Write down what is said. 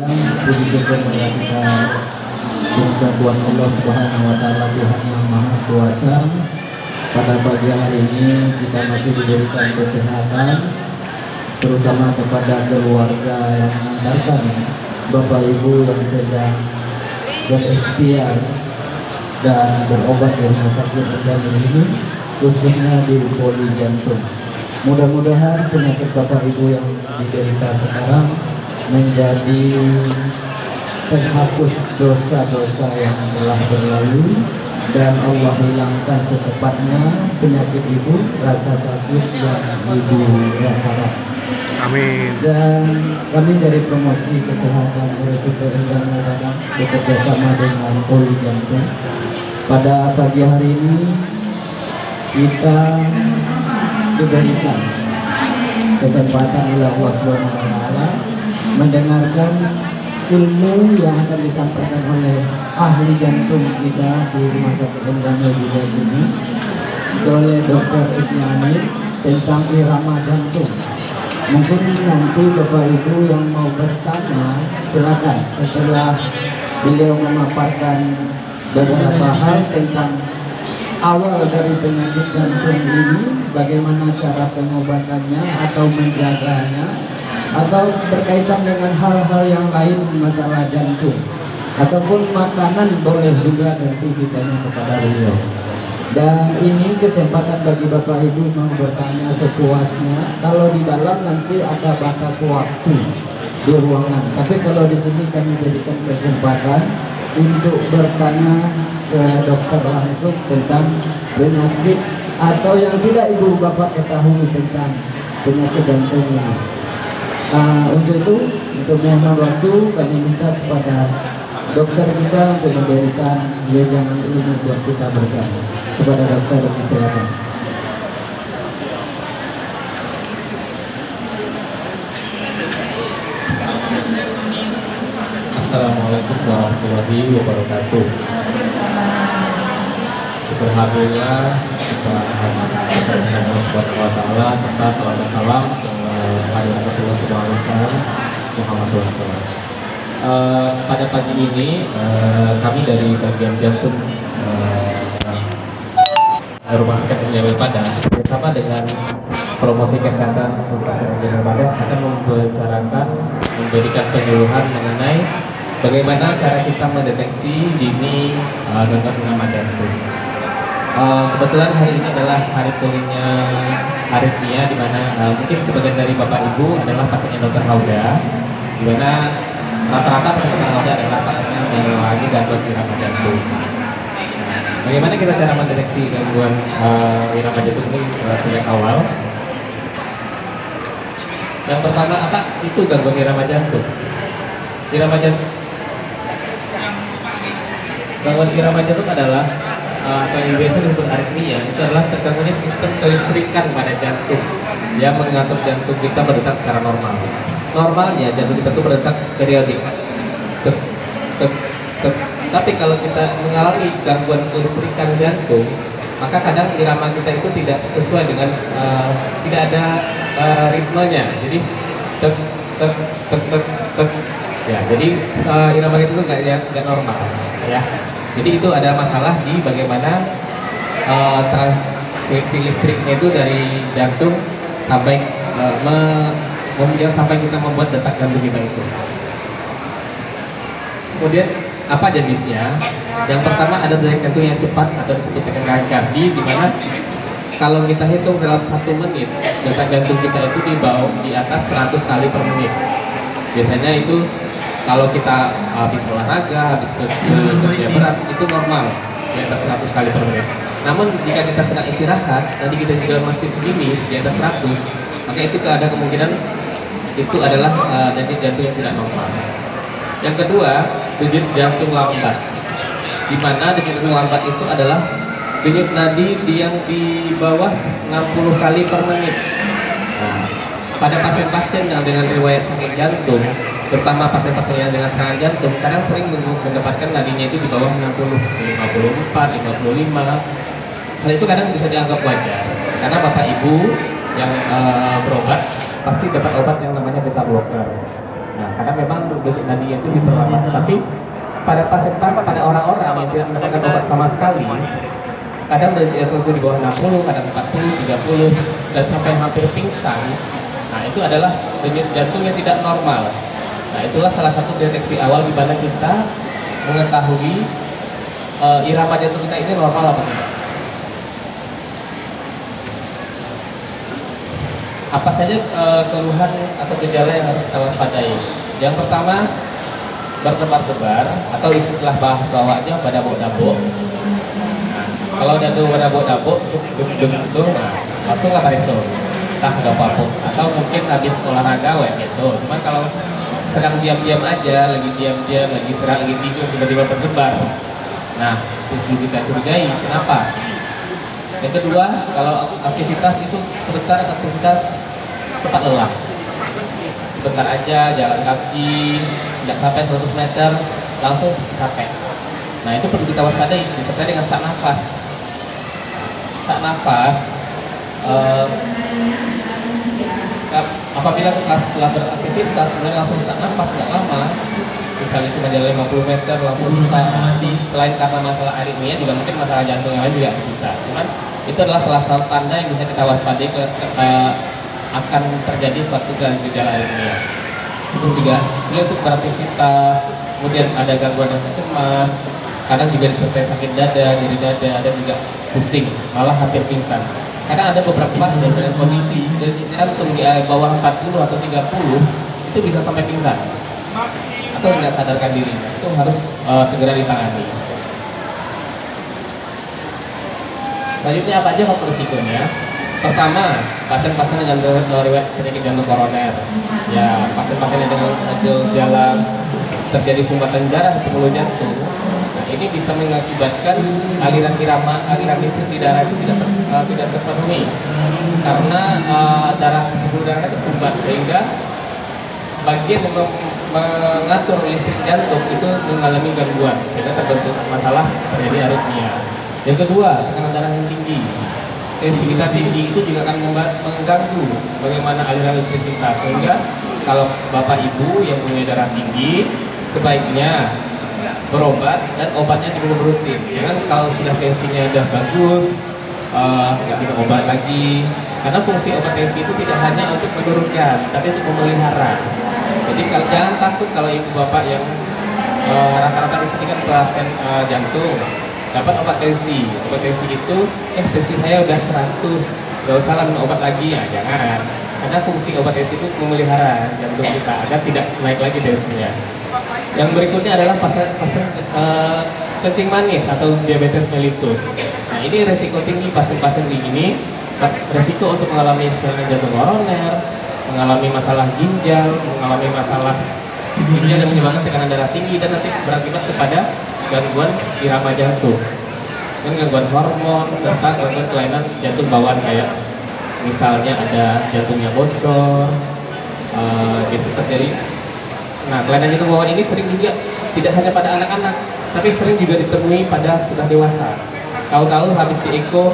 Puji syukur kepada kita buat Allah Subhanahu wa Ta'ala, Tuhan yang Maha Kuasa. Pada pagi hari ini kita masih diberikan kesehatan, terutama kepada keluarga yang mengantarkan Bapak Ibu yang sedang berikhtiar dan berobat di rumah sakit ini, khususnya di poli jantung. Mudah-mudahan penyakit Bapak Ibu yang diderita sekarang menjadi penghapus dosa-dosa yang telah berlalu, dan Allah hilangkan secepatnya penyakit ibu, rasa sakit yang ibu rasakan. Amin. Dan kami dari promosi kesehatan RSUD Endang Radang bekerja sama dengan Poli Jantung, pada pagi hari ini kita diberikan kesempatan oleh Allah Subhanahu wa Ta'ala mendengarkan ilmu yang akan disampaikan oleh ahli jantung kita di Rumah Sakit Endang Medida ini, oleh Dr. Iqnani, tentang irama jantung. Mungkin nanti Bapak Ibu yang mau bertanya silakan setelah beliau memaparkan beberapa hal tentang awal dari penyakit jantung ini, bagaimana cara pengobatannya atau menjaganya, atau berkaitan dengan hal-hal yang lain masalah jantung, ataupun makanan boleh juga nanti ditanya kepada beliau. Dan ini kesempatan bagi Bapak Ibu mau bertanya sepuasnya. Kalau di dalam nanti ada batas waktu di ruangan, tapi kalau di sini kami berikan kesempatan untuk bertanya ke dokter langsung tentang penyakit atau yang tidak Ibu Bapak ketahui tentang penyakit jantung ini. Untuk itu, untuk menghemat waktu, kami minta kepada dokter kita untuk memberikan wejangan ilmu buat kita bersama. Kepada dokter, silakan. Assalamualaikum warahmatullahi wabarakatuh. Alhamdulillah, kita Allah Subhanahu wa Ta'ala, serta salam dan salam kepada Rasulullah SAW Muhammad SAW. Pada pagi ini kami dari bagian jantung Rumah Sakit Endang Padang bersama dengan promosi kesehatan Endang Padang akan memberikan penyuluhan mengenai bagaimana cara kita mendeteksi dini gangguan irama jantung. Kebetulan hari ini adalah hari pulihnya aritmia, di mana mungkin sebagian dari Bapak Ibu adalah pasiennya Dr. Hauda, di mana rata-rata pasien Hauda adalah pasien yang mengalami gangguan irama jantung. Bagaimana kita cara mendeteksi gangguan irama jantung ini sejak awal? Yang pertama, apa itu gangguan irama jantung? Gangguan irama jantung adalah apa yang biasa disebut aritmia. Itu adalah terganggunya sistem kelistrikan pada jantung yang mengatur jantung kita berdetak secara normal. Normalnya jantung kita itu berdetak periodik. Tapi kalau kita mengalami gangguan kelistrikan jantung, maka kadang irama kita itu tidak sesuai dengan tidak ada ritmenya. Jadi ya, jadi irama itu nggak normal ya. Jadi itu ada masalah di bagaimana transmisi listriknya itu dari jantung sampai sampai kita membuat detak jantung kita itu. Kemudian apa jenisnya? Yang pertama ada detak jantung yang cepat atau disebut takikardi, di mana kalau kita hitung dalam 1 menit detak jantung kita itu di atas 100 kali per menit. Biasanya itu kalau kita habis olahraga, habis kerja berat, itu normal di atas 100 kali per menit. Namun jika kita sedang istirahat, nanti kita juga masih segini di atas 100, maka itu ada kemungkinan itu adalah denyut jantung yang tidak normal. Yang kedua, denyut jantung lambat, di mana denyut jantung lambat itu adalah denyut nadi yang di bawah 60 kali per menit. Nah, pada pasien-pasien yang dengan riwayat sakit jantung, terutama pasien-pasien yang dengan serangan jantung, kadang sering mendapatkan nadinya itu di bawah 60, 54, 55. Hal itu kadang bisa dianggap wajar, karena Bapak Ibu yang berobat pasti dapat obat yang namanya beta blocker. Nah, karena memang detik nadinya itu diperlambat. Tapi pada orang-orang yang tidak mendapatkan obat sama sekali, kadang jatuh di bawah 60, kadang 40, 30, dan sampai hampir pingsan. Nah, itu adalah denyut jantung yang tidak normal. Nah, itulah salah satu deteksi awal di mana kita mengetahui irama jantung kita ini normal apa tidak. Apa saja keluhan atau gejala yang harus kita waspadai? Yang pertama, berdebar-debar atau istilah bahasa Jawanya badabok-dabok. Nah, kalau udah tuh badabok-dabok, duk-duk, nah langsung lah reso. Entah ada apa-apa. Atau mungkin habis olahraga, gitu. Cuman kalau sedang diam-diam aja, lagi diam-diam, lagi istirahat, lagi tidur, tiba-tiba berdebar. Nah, itu kita curigai. Kenapa? Yang kedua, kalau aktivitas itu sebentar, aktivitas cepat lelah. Sebentar aja jalan kaki, tidak sampai 100 meter, langsung capek. Nah, itu perlu kita waspadai, disertai dengan sesak nafas. Sesak nafas, apabila setelah beraktivitas, kemudian langsung sesak nafas nggak lama, misalnya cuma jalan 50 meter, langsung susah. Selain karena masalah aritmia, juga mungkin masalah jantung yang lain juga bisa. Cuman itu adalah salah satu tanda yang bisa kita waspadai akan terjadi suatu gejala aritmia. Terus juga sulit untuk beraktivitas, kemudian ada gangguan rasa cemas, kadang juga disertai sakit dada, nyeri dada, dan juga pusing, malah hampir pingsan. Kadang ada beberapa pasien dengan kondisi jantung di bawah 40 atau 30 itu bisa sampai pingsan atau tidak sadarkan diri. Itu harus segera ditangani. Selanjutnya apa aja faktor risikonya? Pertama, pasien-pasien dengan riwayat penyakit jantung koroner. Ya, pasien-pasien yang dengan gejala terjadi sumbatan darah di pembuluh jantung. Nah, ini bisa mengakibatkan aliran listrik di darah itu tidak terpenuhi karena pembuluh darah itu sumbat, sehingga bagian yang mengatur listrik jantung itu mengalami gangguan, sehingga terbentuk masalah terjadi aritmia. Yang kedua, tekanan darah yang tinggi. Tensi kita tinggi itu juga akan mengganggu bagaimana aliran listrik kita, sehingga kalau bapak ibu yang punya darah tinggi sebaiknya berobat dan obatnya diminum rutin. Jangan kalau sudah tensinya sudah bagus nggak minum obat lagi, karena fungsi obat tensi itu tidak hanya untuk menurunkan, tapi untuk memelihara. Jadi jangan takut kalau ibu bapak yang rata-rata di sini kan pasien jantung dapat obat tensi. Obat tensi itu, tensi saya udah 100, gak usah lah minum obat lagi, ya jangan. Karena fungsi obat tensi itu memelihara jantung kita agar tidak naik lagi tensinya. Yang berikutnya adalah pasien kencing manis atau diabetes mellitus. Nah, ini resiko tinggi pasien-pasien ini, resiko untuk mengalami serangan jantung koroner, mengalami masalah ginjal, mengalami masalah ginjal yang menyebabkan tekanan darah tinggi, dan nanti berakibat kepada gangguan irama jantung, dan gangguan hormon, serta gangguan kelainan jantung bawaan, kayak misalnya ada jantungnya bocor, biasa terjadi. Nah, kelainan jantung bawaan ini sering juga tidak hanya pada anak-anak, tapi sering juga ditemui pada sudah dewasa. Tahu-tahu habis di eko